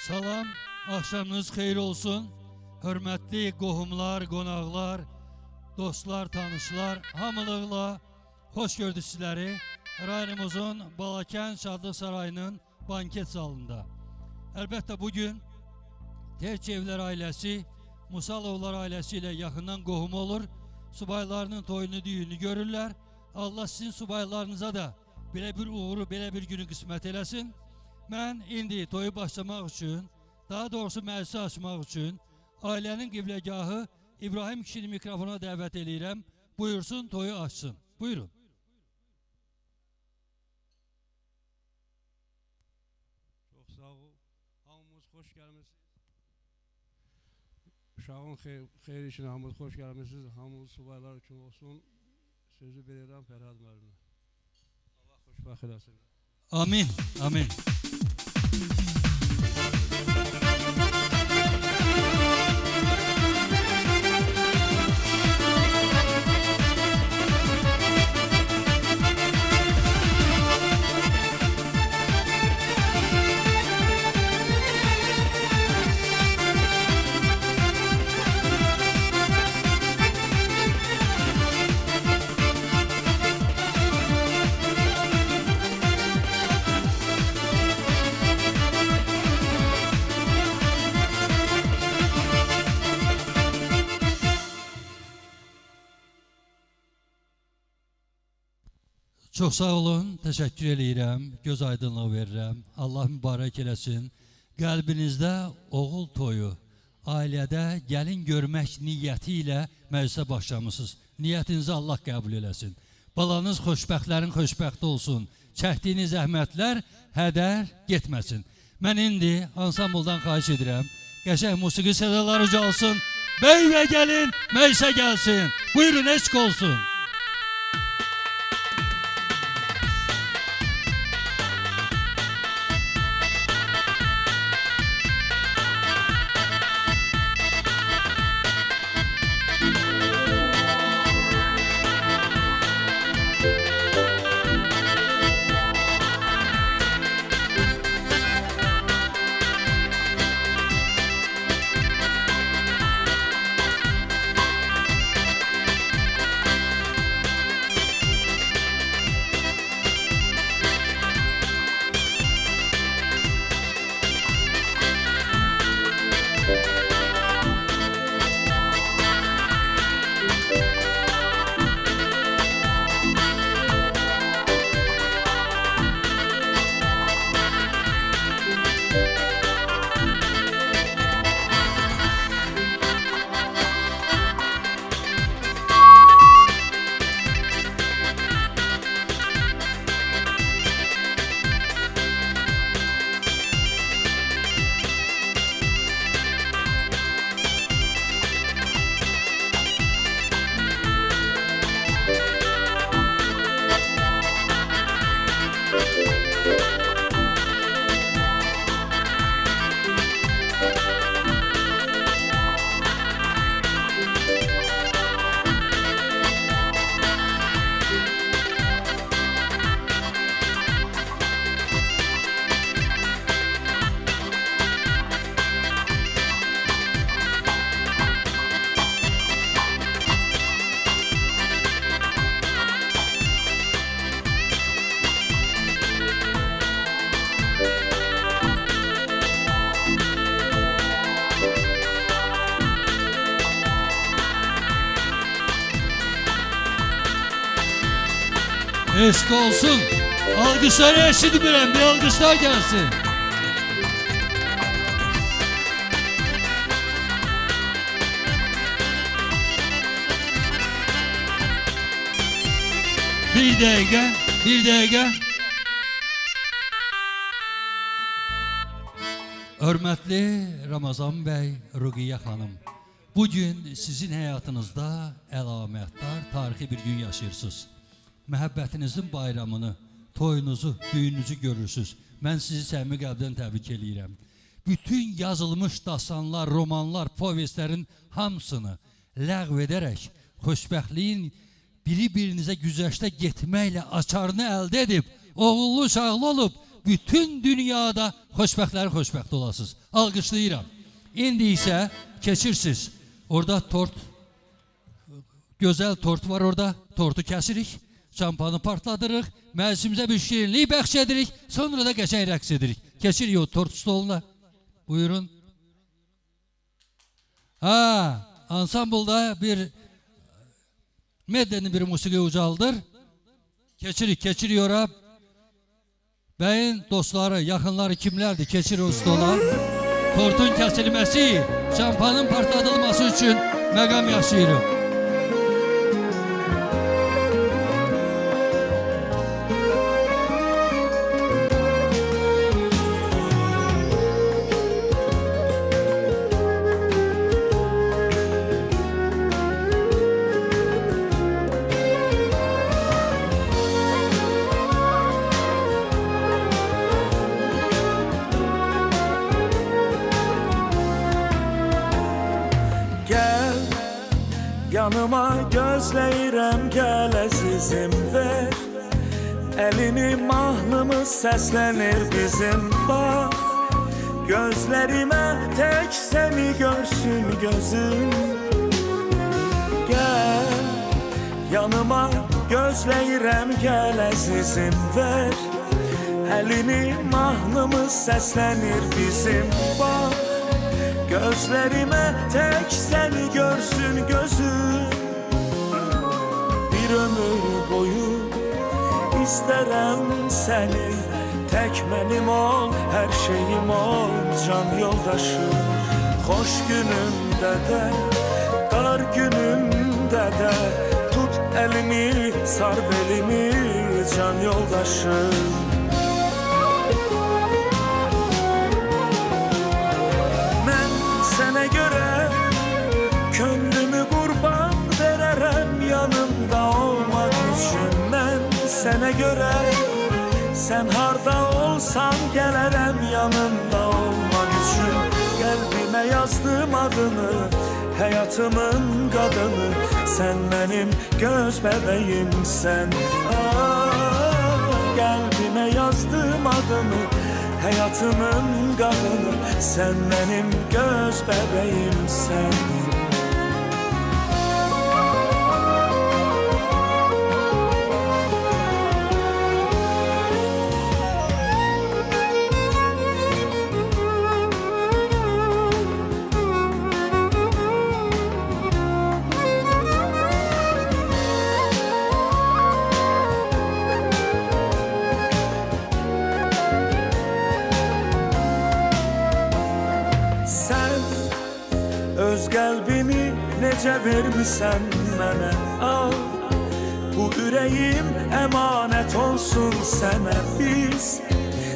Salam, axşamınız xeyir olsun. Hörmətli qohumlar, qonaqlar, dostlar, tanışlar, hamılıqla xoş gördük sizləri rayonumuzun Balakən Şadlıq Sarayının banket zalında. Əlbəttə bugün Terçevlər ailəsi, Musalovlar ailəsi ilə yaxından qohum olur. Subaylarının toyunu, düyünü görürlər. Allah sizin subaylarınıza da belə bir uğuru, belə bir günü qismət eləsin. Mən indi toyu başlamaq üçün, daha doğrusu məclisi açmaq üçün ailənin qibləgahı İbrahim kişini mikrofona dəvət edirəm. Buyursun, toyu açsın. Buyurun. Çox sağ ol. Hamımız xoş gəlmisiniz. Uşağın xeyri üçün hamımız xoş gəlmisiniz. Hamımız subaylar üçün olsun. Sözü verirəm Fərhad müəllimə. Allah xoşbəxt eləsin. Amin, amin. Çox sağ olun, təşəkkür edirəm, göz aydınlığı verirəm. Allah mübarək eləsin. Qəlbinizdə oğul toyu, ailədə gəlin görmək niyyəti ilə məclisə başlamışsınız. Niyyətinizi Allah qəbul eləsin. Balanız xoşbəxtlərin xoşbəxti olsun. Çəkdiyiniz zəhmətlər hədər getməsin. Mən indi ansambldan xahiş edirəm. Qəşəng musiqi sədaları ucalsın. Bəy və gəlin məclisə gəlsin. Buyurun, eşq olsun. Eşq olsun. Alqışları eşitmirəm, bir alqışlar gəlsin. Bir dəqiqə, bir dəqiqə. Hörmətli Ramazan bəy, Ruqiyyə xanım, bugün sizin həyatınızda əlamətdar, tarixi bir gün yaşayırsınız. Məhəbbətinizin bayramını, toyunuzu, düyününüzü görürsünüz. Mən sizi səmimi qəlbdən təbrik edirəm. Bütün yazılmış dastanlar, romanlar, povestlərin hamısını ləğv edərək xoşbəxtliyin biri-birinizə güzəştə getməklə açarını əldə edib, oğullu uşaqlı olub, bütün dünyada xoşbəxt olasınız. Alqışlayıram. İndi isə keçirsiniz. Orada tort, gözəl tort var orada. Tortu kəsirik, şampanı partladırıq, məclisimizə bir şirinlik bəxş edirik, sonra da qəşəng rəqs edirik. Keçirik o tort stoluna. Buyurun. Ansambulda bir medlenin bir musiki ucaldır. Keçirik ora. Bəyin dostları, yaxınları kimlərdir? Keçir o stola. Tortun kəsilməsi, şampanın partladılması üçün məqam yaşayırıq. Yanıma gözləyirəm gəl əzizim ver Əlini mahnımız səslənir bizim bax Gözlərimə tək səni görsün gözüm Gəl yanıma gözləyirəm gəl əzizim ver Əlini mahnımız səslənir bizim bax Gözlerime tek seni görsün gözüm Bir ömür boyu isterim seni Tek benim ol, her şeyim ol can yoldaşım Hoş günümde de, dar günümde de Tut elimi, sar belimi can yoldaşım Sənə görə könlümü qurban verərəm yanımda olmaq üçün Mən sənə görə sən harda olsan gələrəm yanımda olmaq üçün Qəlbimə yazdım adını, həyatımın qadını Sən mənim göz bəbəyimsən Qəlbimə yazdım adını Hayatımın kadını sen benim göz bebeğimsen Öz qəlbini necə vermisən mənə al Bu ürəyim əmanət olsun sənə Biz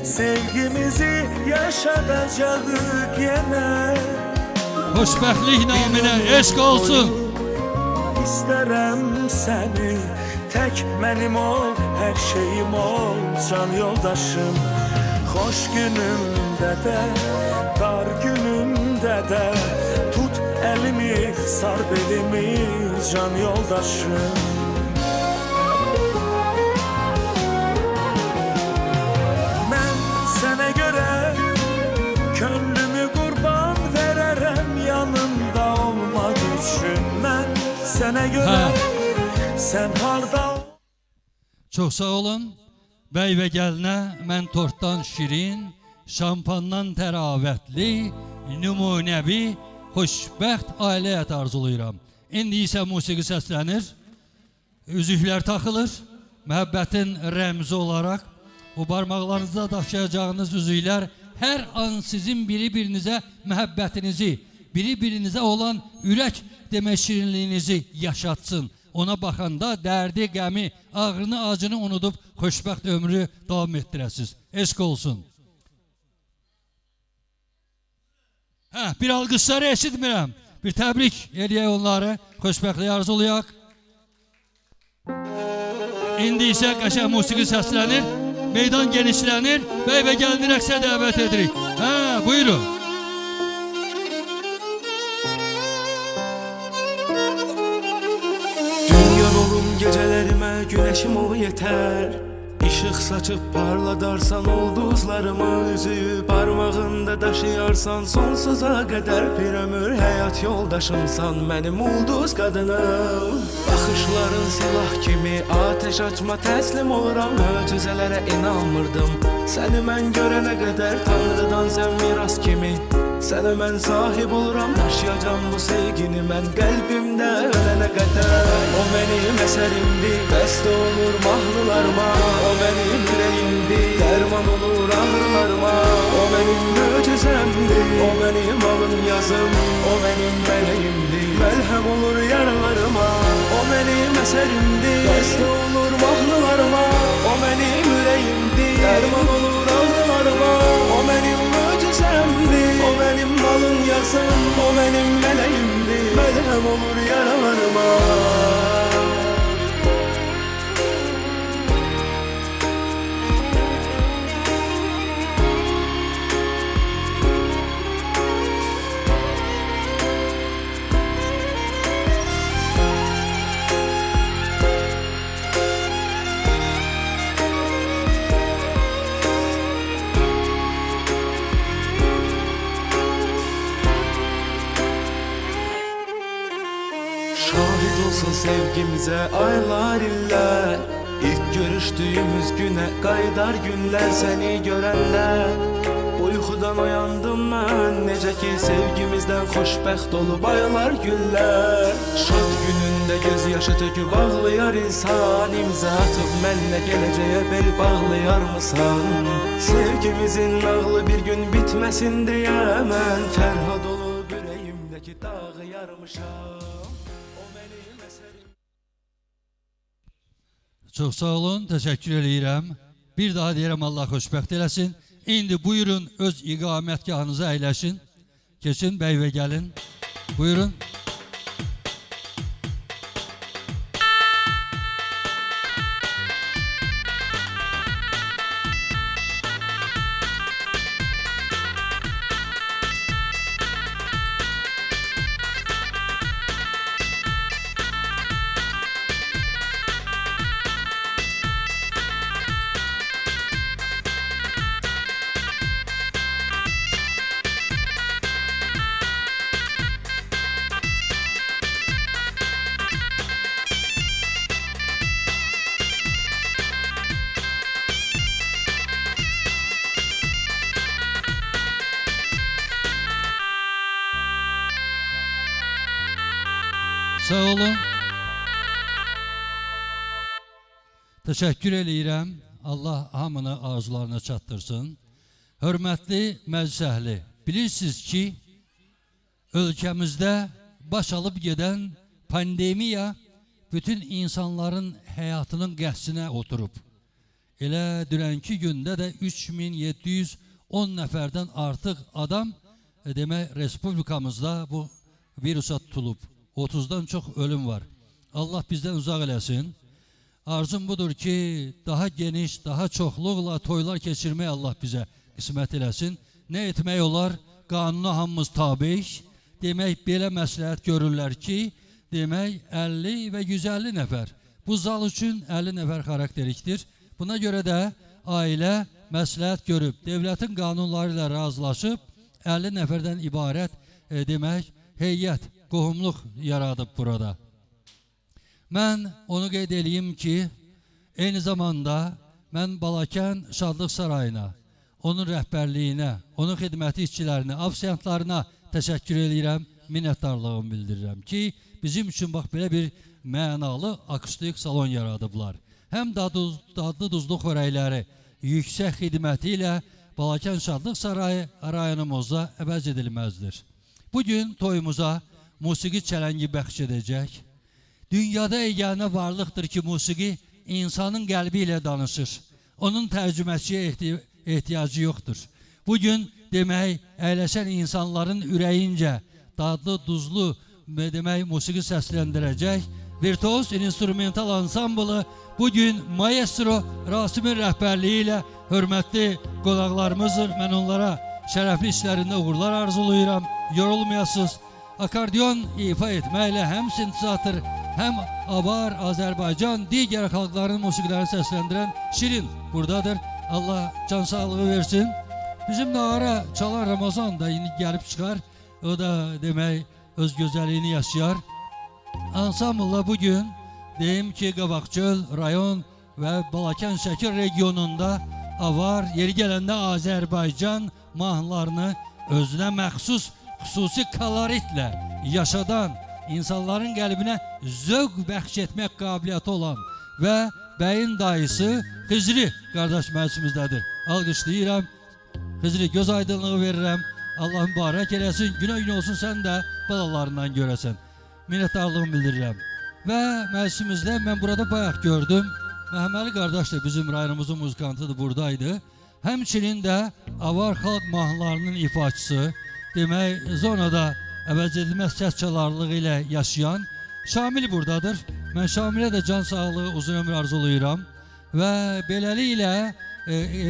sevgimizi yaşadacağıq yenə Xoşbəxtlik naminə eşq olsun İstərəm səni tək mənim ol Hər şeyim ol can yoldaşım Xoş günümdə də, dar günümdə də Tut elimi, sar belimi can yoldaşım Ben sənə görə könlümü qurban verərəm yanımda olmaq üçün Mən sənə görə sən harda Çox sağ olun. Bəy və gəlinə mən tortdan şirin, şampandan təravətli, nümunəvi, xoşbəxt ailə həyatı arzulayıram. İndi isə musiqi səslənir, üzüklər taxılır, məhəbbətin rəmzi olaraq o barmaqlarınızda daşıyacağınız üzüklər hər an sizin biri-birinizə məhəbbətinizi, biri-birinizə olan ürək demək şirinliyinizi yaşatsın. Ona baxanda dərdi, qəmi, ağrını, acını unudub xoşbəxt ömrü davam etdirəsiniz. Eşq olsun. Bir alqışları eşitmirəm. Bir təbrik eləyək onları. Xoşbəxtliyi arzulayaq. İndi isə qəşəng musiqi səslənir. Meydan genişlənir. Bəy və gəlini rəqsə dəvət edirik. Buyurun. Olurum gecelerime güneşim o yeter Işıq saçıb parladarsan ulduzlarımı, üzüyü parmağında daşıyarsan sonsuza qədər bir ömür həyat yoldaşımsan mənim ulduz qadınım. Baxışların silah kimi ateş açma təslim oluram, möcüzələrə inanmırdım. Səni mən görənə qədər Tanrıdan sən miras kimi, sənə mən sahib oluram, daşıyacam bu sevgini mən qəlbimdə ölənə qədər. O mənim əsərimdir, bəstə olur mahnılarıma, o mənim ürəyimdir, dərman olur ağrılarıma. O mənim möcüzəmdir, o mənim alın yazım, o mənim mələyimdir, məlhəm olur yaralarıma. O mənim əsərimdir, bəstə olur mahnılarıma, o mənim ürəyimdir, dərman olur ağrılarıma. O mənim möcüzəmdir, o mənim alın yazım, o mənim mələyimdir, məlhəm olur yaralarıma. Şahid olsun sevgimize aylar iller, İlk görüştüğümüz güne qaydar günler seni görəndə. Uykudan uyandım mən, necə ki sevgimizdən xoşbəxt olub aylar günlər. Şad günündə göz yaşı töküb ağlayar insan, imza atıb mənlə gələcəyə bel bağlayar mısan? Sevgimizin nağlı bir gün bitməsin deyə mən fərhad olub ürəyimdəki dağı yarmışam. Çox sağ olun, təşəkkür eləyirəm. Bir daha deyirəm, Allah xoşbəxt eləsin. İndi buyurun öz iqamətgahınıza əyləşin. Keçin, bəy və gəlin. Buyurun. Sağ olun. Təşəkkür eləyirəm. Allah hamını arzularına çatdırsın. Hörmətli məclis əhli, bilirsiniz ki, ölkəmizdə baş alıb gedən pandemiya bütün insanların həyatının qəssinə oturub. Elə dünənki gündə də 3710 nəfərdən artıq adam demək respublikamızda bu virusa tutulub. 30'dan çox ölüm var. Allah bizdən uzaq eləsin. Arzum budur ki, daha geniş, daha çoxluqla toylar keçirmək Allah bizə qismət eləsin. Nə etmək olar? Qanuna hamımız tabeyik. Demək, belə məsləhət görürlər ki, demək 50 və 150 nəfər. Bu zal üçün 50 nəfər xarakterikdir. Buna görə də ailə məsləhət görüb, devlətin qanunları ilə razılaşıb 50 nəfərdən ibarət demək, heyət, qohumluq yaradıb burada. Mən onu qeyd edeyim ki, eyni zamanda mən Balakən Şadlıq Sarayına, onun rəhbərliyinə, onun xidməti işçilərinə, afisiyantlarına təşəkkür edirəm, minnətdarlığımı bildirirəm ki, bizim üçün bax belə bir mənalı akustik salon yaradıblar. Həm dadlı duzlu xörəkləri yüksək xidməti ilə Balakən Şadlıq Sarayı rayonumuzda əvəz edilməzdir. Bugün toyumuza musiqi çələngi bəxş edəcək. Dünyada yeganə varlıqdır ki, musiqi insanın qəlbi ilə danışır. Onun tərcüməçiyə ehtiyacı yoxdur. Bugün demək, əyləşən insanların ürəyincə dadlı, duzlu demək, musiqi səsləndirəcək virtuoz instrumental ansamblı bugün maestro Rasimin rəhbərliyi ilə hörmətli qonaqlarımızdır. Mən onlara şərəfli işlərində uğurlar arzulayıram. Yorulmayasınız. Akordeon ifa etməklə həm sintezator, həm avar, Azərbaycan, digər xalqların musiqilərini səsləndirən Şirin buradadır. Allah can sağlığı versin. Bizim nağara çalar Ramazan da indi gəlib çıxar. O da demək öz gözəlliyini yaşayar. Ansamblla bugün deyim ki Qabaqçöl rayon ve Balakən Şəkir regionunda avar, yeri gələndə Azərbaycan mahnılarını özünə məxsus xüsusi koloritlə yaşadan, insanların qəlbinə zövq bəxş etmək qabiliyyəti olan və bəyin dayısı Xizri qardaş məclisizdədir. Alqışlayıram. Xizri, göz aydınlığı verirəm. Allah mübarək eləsin, günə gün olsun, sən də balalarından görəsən. Minnətdarlığımı bildirirəm. Və məclisimizdə mən burada bayaq gördüm. Məhəmməli qardaş da bizim rayonumuzun muzikantıdır, buradaydı. Həmçinin də avar xalq mahnılarının ifaçısı, demək zonada əvəzedilməz səs çalarlığı ilə yaşayan Şamil buradadır. Mən Şamilə də can sağlığı, uzun ömür arzulayıram. Və beləliklə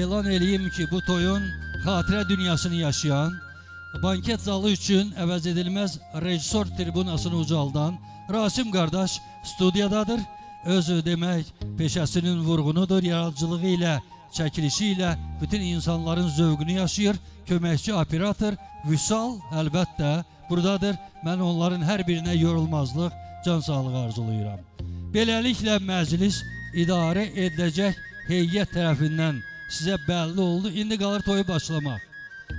elan eləyim ki, bu toyun xatirə dünyasını yaşayan, banket zalı üçün əvəzedilməz rejissor tribunasını ucaldan Rasim qardaş studiyadadır. Özü demək peşəsinin vurğunudur, yaradıcılığı ilə, çəkilişi ilə bütün insanların zövqünü yaşayır. Köməkçi operator Vüsal əlbəttə buradadır. Mən onların hər birinə yorulmazlıq, can sağlığı arzulayıram. Beləliklə məclis idarə ediləcək heyət tərəfindən sizə bəlli oldu. İndi qalır toyu başlamaq.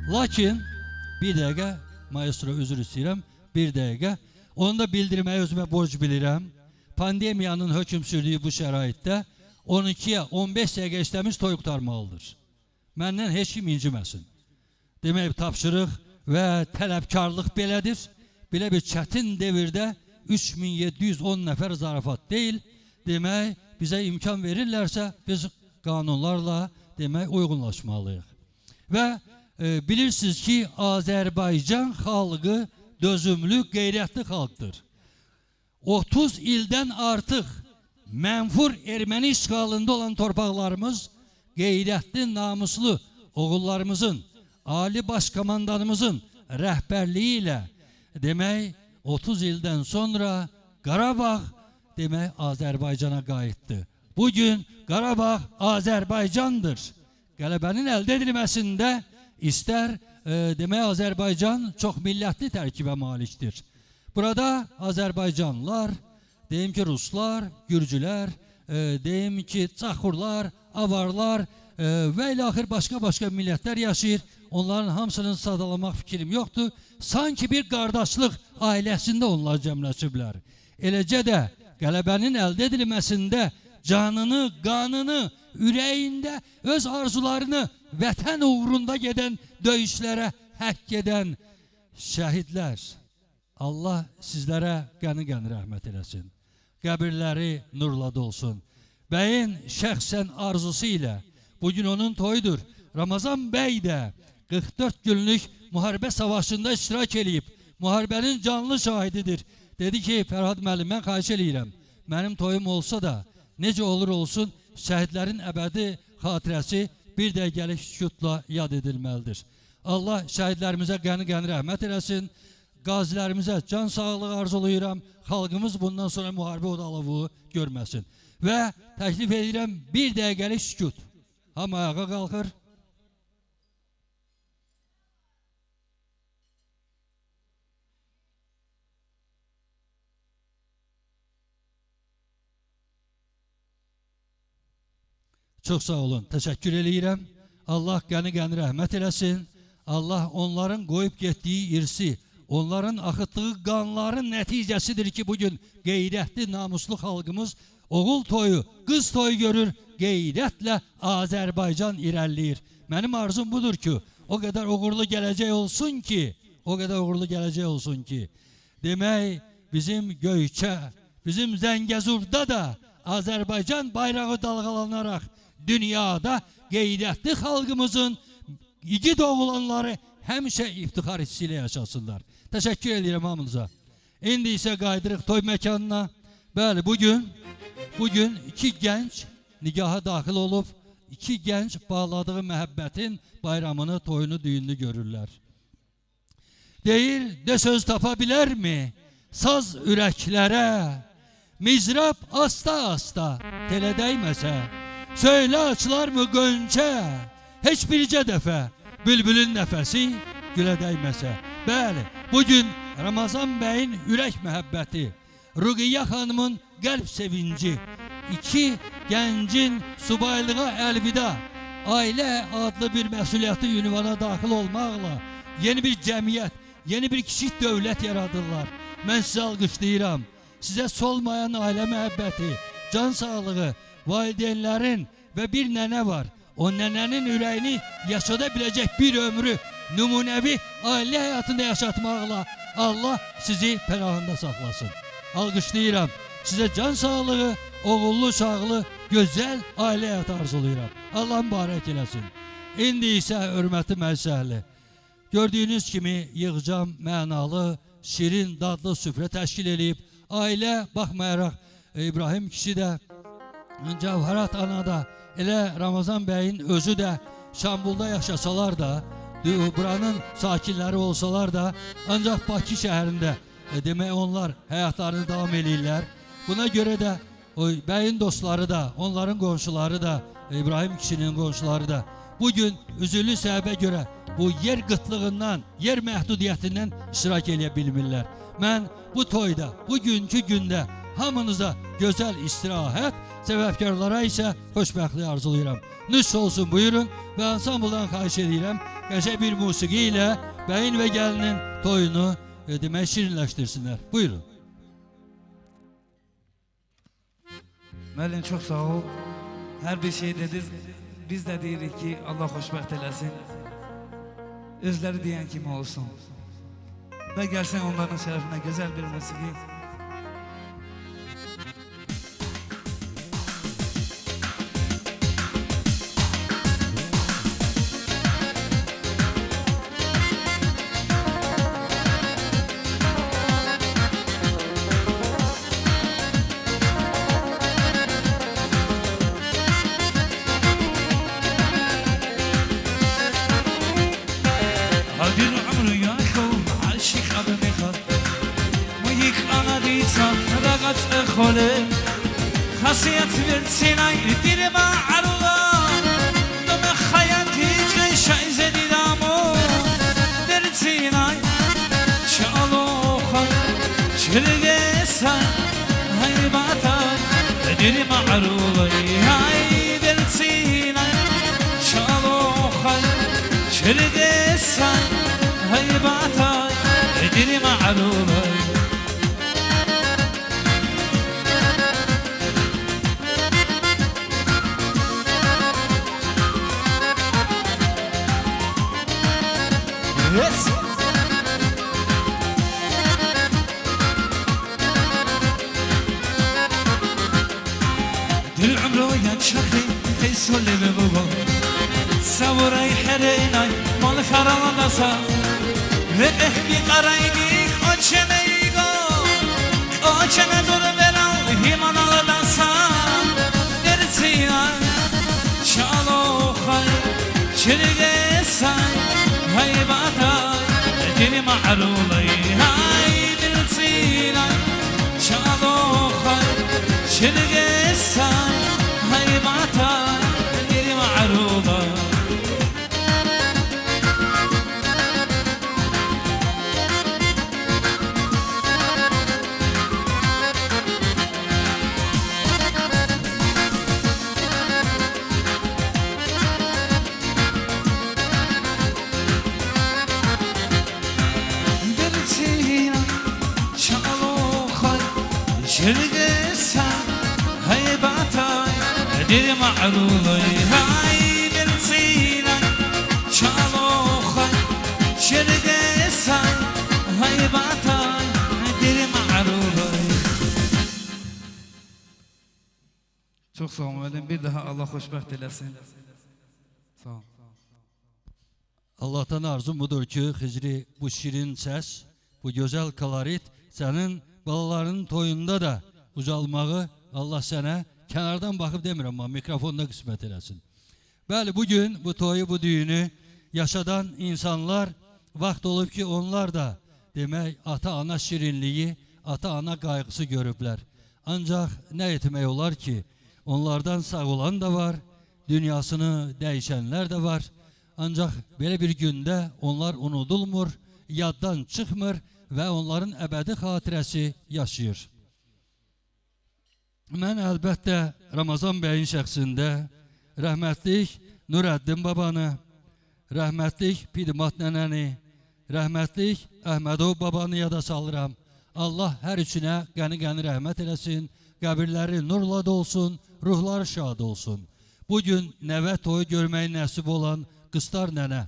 Lakin bir dəqiqə, maestro özür istəyirəm, bir dəqiqə. Onu da bildirməyi özümə borc bilirəm. Pandemiyanın hökm sürdüyü bu şəraitdə 12'ye 15 dəqiqə işləmiş toy qurtarmalıdır. Məndən heç kim inciməsin. Demək, tapşırıq və tələbkarlıq belədir. Belə bir çətin devirdə 3710 nəfər zarafat deyil. Demək, bizə imkan verirlərsə biz qanunlarla demək uyğunlaşmalıyıq. Və bilirsiniz ki, Azərbaycan xalqı dözümlü, qeyrətli xalqdır. 30 ildən artıq mənfur erməni işğalında olan torpaqlarımız qeyrətli, namuslu oğullarımızın, Ali Başkomandanımızın rəhbərliyi ilə demək 30 ildən sonra Qarabağ demək Azərbaycana qayıtdı. Bugün Qarabağ Azərbaycandır. Qələbənin əldə edilməsində istər demək Azərbaycan çox millətli tərkibə malikdir. Burada Azərbaycanlılar, deyim ki Ruslar, Gürcülər, deyim ki Çaxurlar, Avarlar və ilaxır başqa millətlər yaşayır. Onların hamısını sadalamaq fikrim yoxdur. Sanki bir qardaşlıq ailəsində onlar cəmləşiblər. Eləcə də qələbənin əldə edilməsində canını, qanını, ürəyində öz arzularını vətən uğrunda gedən döyüşlərə həkk edən şəhidlər. Allah sizlərə qəni-qəni rəhmət eləsin. Qəbirləri nurla dolsun. Bəyin şəxsən arzusu ilə, bugün onun toyudur. Ramazan bəy də 44 günlük müharibə savaşında iştirak eləyib. Müharibənin canlı şahididir. Dedi ki, Fərhad müəllim, mən xahiş eləyirəm. Mənim toyum olsa da, necə olur olsun, şəhidlərin əbədi xatirəsi bir dəqiqəlik sükutla yad edilməlidir. Allah şəhidlərimizə qəni-qəni rəhmət eləsin. Qazilərimizə can sağlığı arzulayıram. Xalqımız bundan sonra müharibə odalığı görməsin. Və təklif edirəm bir dəqiqəlik sükut. Hamı ayağa qalxır. Çox sağ olun, təşəkkür eləyirəm. Allah qəni-qəni rəhmət eləsin. Allah onların qoyub getdiyi irsi, onların axıtdığı qanların nəticəsidir ki, bugün qeyrətli, namuslu xalqımız oğul toyu, qız toyu görür, qeyrətlə Azərbaycan irəliləyir. Mənim arzum budur ki, o qədər uğurlu gələcək olsun ki, demək, bizim Göyçə, bizim Zəngəzurda da Azərbaycan bayrağı dalğalanaraq dünyada qeyrətli xalqımızın igid oğlanları həmişə iftixar hissi ilə yaşasınlar. Təşəkkür edirəm hamınıza. İndi isə qaydırıq toy məkanına. Bəli, bugün iki gənc nigaha daxil olub, iki gənc bağladığı məhəbbətin bayramını, toyunu, düyününü görürlər. Deyir, de söz tapa bilərmi? Saz ürəklərə, mizrab asta-asta telə dəyməsə, Söylə açılar mı gönçə? Heç bircə dəfə bülbülün nəfəsi gülə dəyməsə. Bəli, bugün Ramazan bəyin ürək məhəbbəti, Ruqiyyə xanımın qəlb sevinci, iki gəncin subaylığa əlvida, ailə adlı bir məsuliyyəti ünvana daxil olmaqla yeni bir cəmiyyət, yeni bir kiçik dövlət yaradırlar. Mən sizə alqışlayıram. Sizə solmayan ailə məhəbbəti, can sağlığı, valideynlərin və bir nənə var. O nənənin ürəyini yaşada biləcək bir ömrü nümunəvi ailə həyatında yaşatmaqla Allah sizi pənahında saxlasın. Alqışlayıram. Sizə can sağlığı, oğullu, sağlı, gözəl ailə həyatı arzulayıram. Allah mübarək eləsin. İndi isə hörmətli məclisəhli, gördüyünüz kimi yığcam, mənalı, şirin, dadlı süfrə təşkil edib, ailə baxmayaraq İbrahim kişi də, Cəvharat ana da, elə Ramazan bəyin özü də Şambulda yaşasalar da, buranın sakinləri olsalar da, ancaq Bakı şəhərində demək onlar həyatlarını davam edirlər. Buna görə də bəyin dostları da, onların qonşuları da, İbrahim kişinin qonşuları da bugün üzüllü səbəbə görə bu yer qıtlığından, yer məhdudiyyətindən iştirak edə bilmirlər. Mən bu toyda, bugünkü gündə hamınıza gözəl istirahət, səbəbkarlara isə xoşbəxtlik arzulayıram. Nüs olsun buyurun və ansambuldan xahiş edirəm, qəşəng bir musiqi ilə bəyin və gəlinin toyunu demək şirinləşdirsinlər. Buyurun. Müəllim, çox sağ ol. Hər bir şey dediniz. Biz də deyirik ki, Allah xoşbəxt eləsin. Özləri deyən kimi olsun. Və gəlsən onların şərəfinə gözəl bir musiqi. هادی عمرو یاشو عاشق اب میخواد مویک آنا دیسان رقت خاله خاصیت ورسینای دیر ما عرولا دم خیاطی جشن زدیدامو ورسینای چالو خال چرگه سان های باتای دیر ما عرولا های ورسینای چالو خال چرگه سان های باتای دیر ما عرولا دل عمرو ينشخي خيسو اللي ببوبو سوراي حريناي مال خرالا نسا رقه قرايني خوشميگو خوشم دور برال هيمان نسا درسينا شالو خاي چرگه ساي هاي باتاي دل معرولاي هاي درسينا شالو خاي چرگه ساي هاي باتاي دل معرولاي چرگه سان های باتای دیر معروضی های برسینای چالو خای چرگه سان های باتای دیر معروضی. Çox sağ ol müəllim. Bir daha Allah xoşbəxt eləsin. Sağ ol. Allah'tan arzum budur ki Hicri bu şirin ses, bu güzel kolorit senin balalarının toyunda da ucalmağı Allah sana kenardan bakıp demirəm ama mikrofonda qismət eləsin. Bəli, bugün bu toyu, bu düğünü yaşadan insanlar vaxt olub ki onlar da demək ata-ana şirinliği, ata-ana qayğısı görüblər. Ancaq nə etmək olar ki onlardan sağ olan da var, dünyasını dəyişənlər də var. Ancaq belə bir gündə onlar unudulmur, yaddan çıxmır və onların əbədi xatirəsi yaşayır. Mən əlbəttə Ramazan bəyin şəxsində rəhmətlik Nurəddin babanı, rəhmətlik Pidmat nənəni, rəhmətlik Əhmədov babanı yada salıram. Allah hər üçünə qəni-qəni rəhmət eləsin, qəbirləri nurla dolsun, ruhları şad olsun. Bugün nəvə toyu görməyi nəsib olan Qıstar nənə,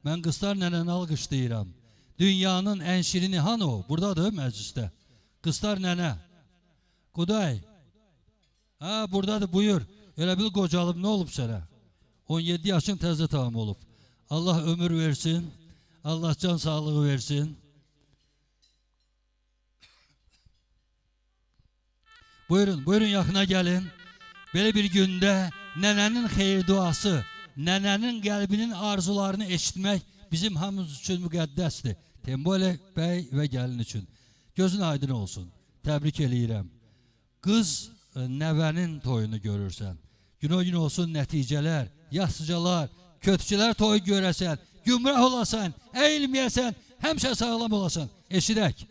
mən Qıstar nənəni alqışlayıram. Dünyanın ən şirini hanı o? Buradadır məclisdə. Qıstar nənə. Quday. Ha, buradadır, buyur. Elə bil qocalıb, nə olub sənə? 17 yaşın təzə tamam olub. Allah ömür versin, Allah can sağlığı versin. Buyurun, buyurun yaxına gəlin. Belə bir gündə nənənin xeyir duası, nənənin qəlbinin arzularını eşitmək bizim hamımız üçün müqəddəsdir. Tembole bəy və gəlin üçün. Gözün aydın olsun. Təbrik eləyirəm. Qız nəvənin toyunu görürsən. Gün o gün olsun nəticələr, yaxşıcalar, kötücülər toyu görəsən, gümrah olasan, əyilməyəsən, həmişə sağlam olasan. Eşidək.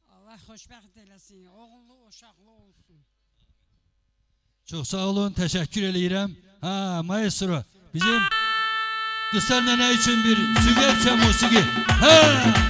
Allah xoşbəxt eləsin, oğullu, uşaqlı olsun. Çox sağ olun, təşəkkür eləyirəm. Ha, maestro, bizim Qıstar nənə üçün bir sügerçə musiqi. Ha!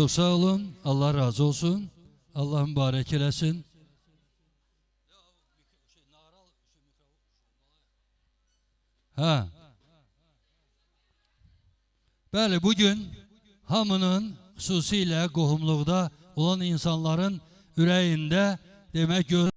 Çok sağ olun. Allah razı olsun. Allah mübarek eləsin. Ha. Bəli, bugün hamının xüsusilə qohumluqda olan insanların ürəyində demək